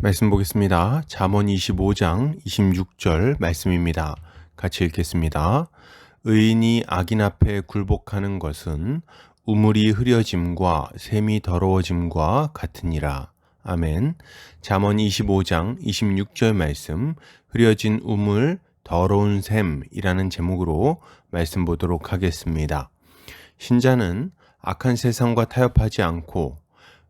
말씀 보겠습니다. 잠언 25장 26절 말씀입니다. 같이 읽겠습니다. 의인이 악인 앞에 굴복하는 것은 우물이 흐려짐과 샘이 더러워짐과 같으니라. 아멘. 잠언 25장 26절 말씀, 흐려진 우물, 더러운 샘이라는 제목으로 말씀 보도록 하겠습니다. 신자는 악한 세상과 타협하지 않고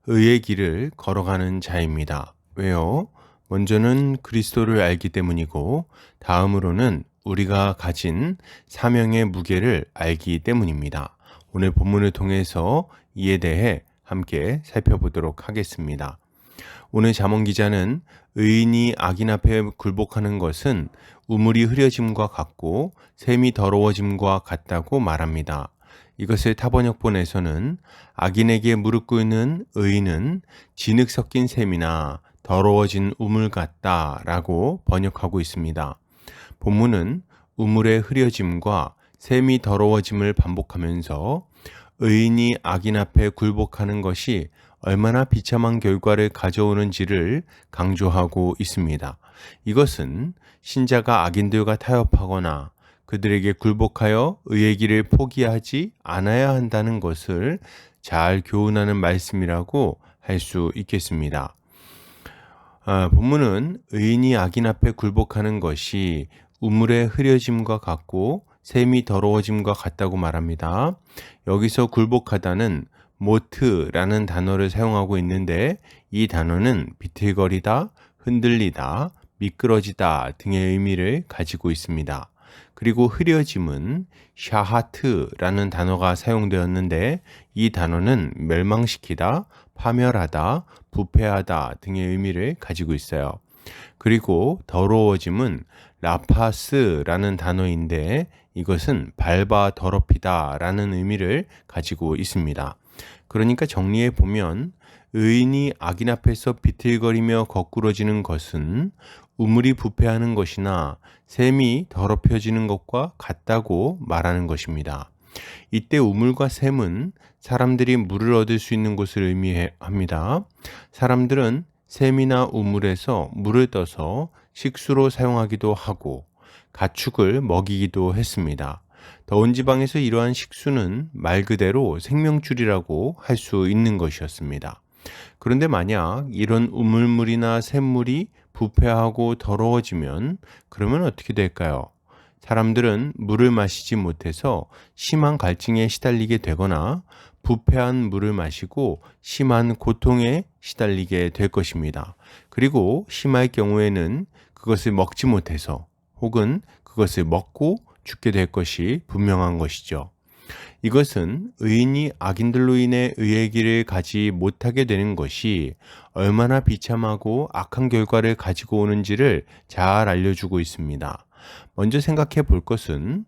의의 길을 걸어가는 자입니다. 왜요? 먼저는 그리스도를 알기 때문이고, 다음으로는 우리가 가진 사명의 무게를 알기 때문입니다. 오늘 본문을 통해서 이에 대해 함께 살펴보도록 하겠습니다. 오늘 잠언 기자는 의인이 악인 앞에 굴복하는 것은 우물이 흐려짐과 같고 샘이 더러워짐과 같다고 말합니다. 이것을 타번역본에서는 악인에게 무릎 꿇는 의인은 진흙 섞인 샘이나 더러워진 우물 같다 라고 번역하고 있습니다. 본문은 우물의 흐려짐과 샘이 더러워짐을 반복하면서 의인이 악인 앞에 굴복하는 것이 얼마나 비참한 결과를 가져오는지를 강조하고 있습니다. 이것은 신자가 악인들과 타협하거나 그들에게 굴복하여 의의 길을 포기하지 않아야 한다는 것을 잘 교훈하는 말씀이라고 할 수 있겠습니다. 본문은 의인이 악인 앞에 굴복하는 것이 우물의 흐려짐과 같고 샘이 더러워짐과 같다고 말합니다. 여기서 굴복하다는 모트라는 단어를 사용하고 있는데, 이 단어는 비틀거리다, 흔들리다, 미끄러지다 등의 의미를 가지고 있습니다. 그리고 흐려짐은 샤하트라는 단어가 사용되었는데, 이 단어는 멸망시키다, 파멸하다, 부패하다 등의 의미를 가지고 있어요. 그리고 더러워짐은 라파스라는 단어인데, 이것은 밟아 더럽히다 라는 의미를 가지고 있습니다. 그러니까 정리해 보면 의인이 악인 앞에서 비틀거리며 거꾸러지는 것은 우물이 부패하는 것이나 샘이 더럽혀지는 것과 같다고 말하는 것입니다. 이때 우물과 샘은 사람들이 물을 얻을 수 있는 곳을 의미합니다. 사람들은 샘이나 우물에서 물을 떠서 식수로 사용하기도 하고 가축을 먹이기도 했습니다. 더운 지방에서 이러한 식수는 말 그대로 생명줄이라고 할 수 있는 것이었습니다. 그런데 만약 이런 우물물이나 샘물이 부패하고 더러워지면 그러면 어떻게 될까요? 사람들은 물을 마시지 못해서 심한 갈증에 시달리게 되거나 부패한 물을 마시고 심한 고통에 시달리게 될 것입니다. 그리고 심할 경우에는 그것을 먹지 못해서 혹은 그것을 먹고 죽게 될 것이 분명한 것이죠. 이것은 의인이 악인들로 인해 의의 길을 가지 못하게 되는 것이 얼마나 비참하고 악한 결과를 가지고 오는지를 잘 알려주고 있습니다. 먼저 생각해 볼 것은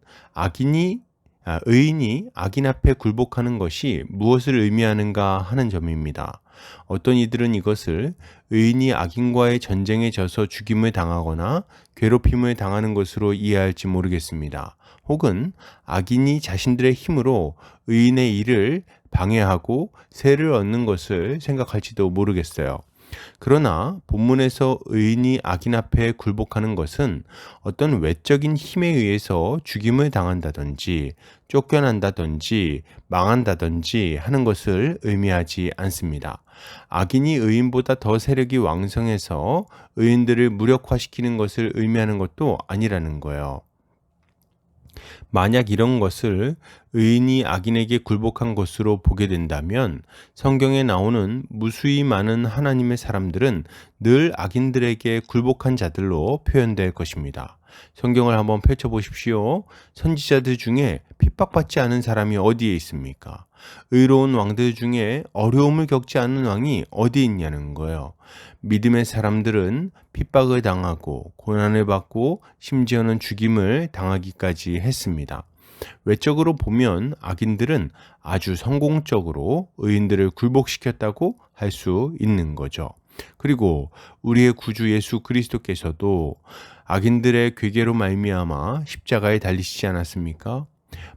의인이 악인 앞에 굴복하는 것이 무엇을 의미하는가 하는 점입니다. 어떤 이들은 이것을 의인이 악인과의 전쟁에 져서 죽임을 당하거나 괴롭힘을 당하는 것으로 이해할지 모르겠습니다. 혹은 악인이 자신들의 힘으로 의인의 일을 방해하고 세를 얻는 것을 생각할지도 모르겠어요. 그러나 본문에서 의인이 악인 앞에 굴복하는 것은 어떤 외적인 힘에 의해서 죽임을 당한다든지 쫓겨난다든지 망한다든지 하는 것을 의미하지 않습니다. 악인이 의인보다 더 세력이 왕성해서 의인들을 무력화시키는 것을 의미하는 것도 아니라는 거예요. 만약 이런 것을 의인이 악인에게 굴복한 것으로 보게 된다면 성경에 나오는 무수히 많은 하나님의 사람들은 늘 악인들에게 굴복한 자들로 표현될 것입니다. 성경을 한번 펼쳐보십시오. 선지자들 중에 핍박받지 않은 사람이 어디에 있습니까? 의로운 왕들 중에 어려움을 겪지 않는 왕이 어디 있냐는 거예요. 믿음의 사람들은 핍박을 당하고 고난을 받고 심지어는 죽임을 당하기까지 했습니다. 외적으로 보면 악인들은 아주 성공적으로 의인들을 굴복시켰다고 할 수 있는 거죠. 그리고 우리의 구주 예수 그리스도께서도 악인들의 괴계로 말미암아 십자가에 달리시지 않았습니까?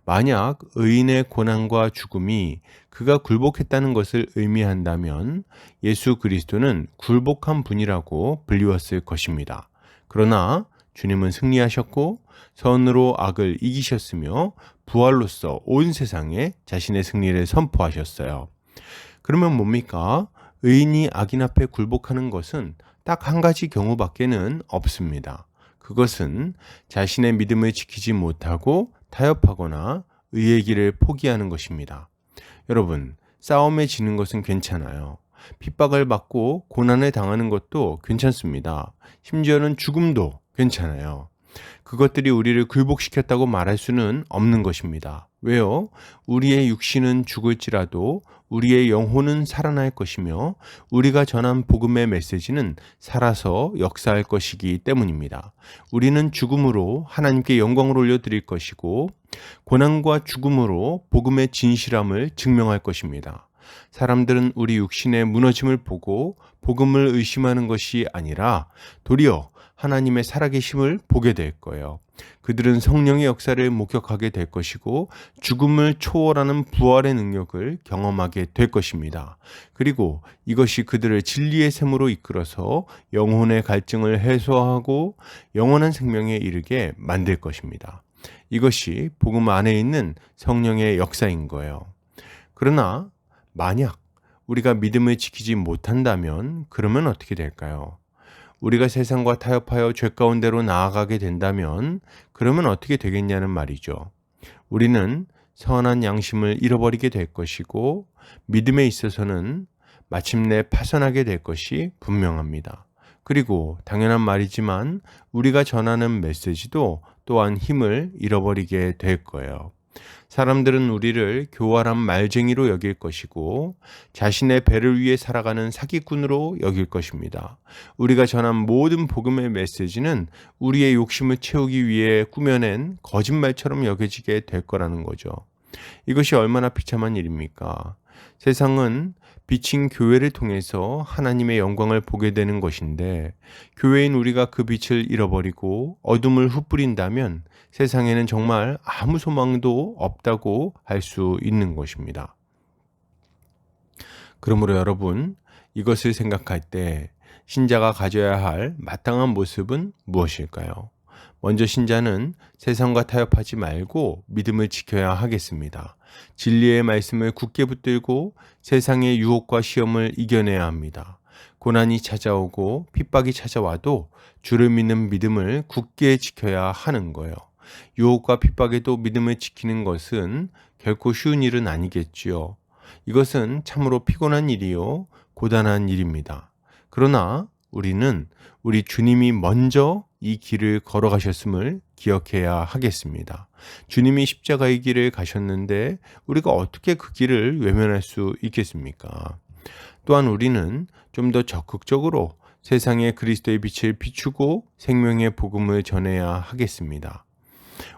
만약 의인의 고난과 죽음이 그가 굴복했다는 것을 의미한다면 예수 그리스도는 굴복한 분이라고 불리웠을 것입니다. 그러나 주님은 승리하셨고 선으로 악을 이기셨으며 부활로서 온 세상에 자신의 승리를 선포하셨어요. 그러면 뭡니까? 의인이 악인 앞에 굴복하는 것은 딱 한 가지 경우밖에는 없습니다. 그것은 자신의 믿음을 지키지 못하고 타협하거나 의의 길을 포기하는 것입니다. 여러분, 싸움에 지는 것은 괜찮아요. 핍박을 받고 고난을 당하는 것도 괜찮습니다. 심지어는 죽음도 괜찮아요. 그것들이 우리를 굴복시켰다고 말할 수는 없는 것입니다. 왜요? 우리의 육신은 죽을지라도 우리의 영혼은 살아날 것이며 우리가 전한 복음의 메시지는 살아서 역사할 것이기 때문입니다. 우리는 죽음으로 하나님께 영광을 올려드릴 것이고 고난과 죽음으로 복음의 진실함을 증명할 것입니다. 사람들은 우리 육신의 무너짐을 보고 복음을 의심하는 것이 아니라 도리어 하나님의 살아계심을 보게 될 거예요. 그들은 성령의 역사를 목격하게 될 것이고 죽음을 초월하는 부활의 능력을 경험하게 될 것입니다. 그리고 이것이 그들을 진리의 샘으로 이끌어서 영혼의 갈증을 해소하고 영원한 생명에 이르게 만들 것입니다. 이것이 복음 안에 있는 성령의 역사인 거예요. 그러나 만약 우리가 믿음을 지키지 못한다면 그러면 어떻게 될까요? 우리가 세상과 타협하여 죄 가운데로 나아가게 된다면 그러면 어떻게 되겠냐는 말이죠. 우리는 선한 양심을 잃어버리게 될 것이고 믿음에 있어서는 마침내 파산하게 될 것이 분명합니다. 그리고 당연한 말이지만 우리가 전하는 메시지도 또한 힘을 잃어버리게 될 거예요. 사람들은 우리를 교활한 말쟁이로 여길 것이고 자신의 배를 위해 살아가는 사기꾼으로 여길 것입니다. 우리가 전한 모든 복음의 메시지는 우리의 욕심을 채우기 위해 꾸며낸 거짓말처럼 여겨지게 될 거라는 거죠. 이것이 얼마나 비참한 일입니까? 세상은 빛인 교회를 통해서 하나님의 영광을 보게 되는 것인데 교회인 우리가 그 빛을 잃어버리고 어둠을 흩뿌린다면 세상에는 정말 아무 소망도 없다고 할 수 있는 것입니다. 그러므로 여러분, 이것을 생각할 때 신자가 가져야 할 마땅한 모습은 무엇일까요? 먼저 신자는 세상과 타협하지 말고 믿음을 지켜야 하겠습니다. 진리의 말씀을 굳게 붙들고 세상의 유혹과 시험을 이겨내야 합니다. 고난이 찾아오고 핍박이 찾아와도 주를 믿는 믿음을 굳게 지켜야 하는 거예요. 유혹과 핍박에도 믿음을 지키는 것은 결코 쉬운 일은 아니겠지요. 이것은 참으로 피곤한 일이요, 고단한 일입니다. 그러나 우리는 우리 주님이 먼저 이 길을 걸어가셨음을 기억해야 하겠습니다. 주님이 십자가의 길을 가셨는데 우리가 어떻게 그 길을 외면할 수 있겠습니까? 또한 우리는 좀 더 적극적으로 세상에 그리스도의 빛을 비추고 생명의 복음을 전해야 하겠습니다.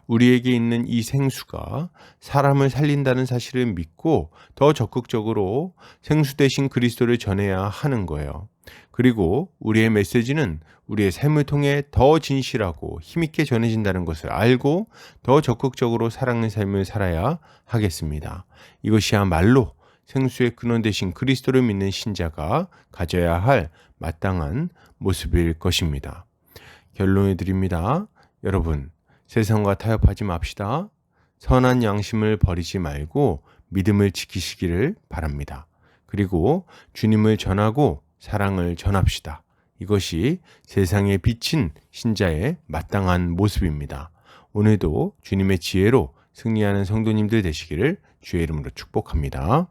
우리에게 있는 이 생수가 사람을 살린다는 사실을 믿고 더 적극적으로 생수 대신 그리스도를 전해야 하는 거예요. 그리고 우리의 메시지는 우리의 삶을 통해 더 진실하고 힘있게 전해진다는 것을 알고 더 적극적으로 사랑의 삶을 살아야 하겠습니다. 이것이야말로 생수의 근원 되신 그리스도를 믿는 신자가 가져야 할 마땅한 모습일 것입니다. 결론을 드립니다. 여러분, 세상과 타협하지 맙시다. 선한 양심을 버리지 말고 믿음을 지키시기를 바랍니다. 그리고 주님을 전하고 사랑을 전합시다. 이것이 세상에 비친 신자의 마땅한 모습입니다. 오늘도 주님의 지혜로 승리하는 성도님들 되시기를 주의 이름으로 축복합니다.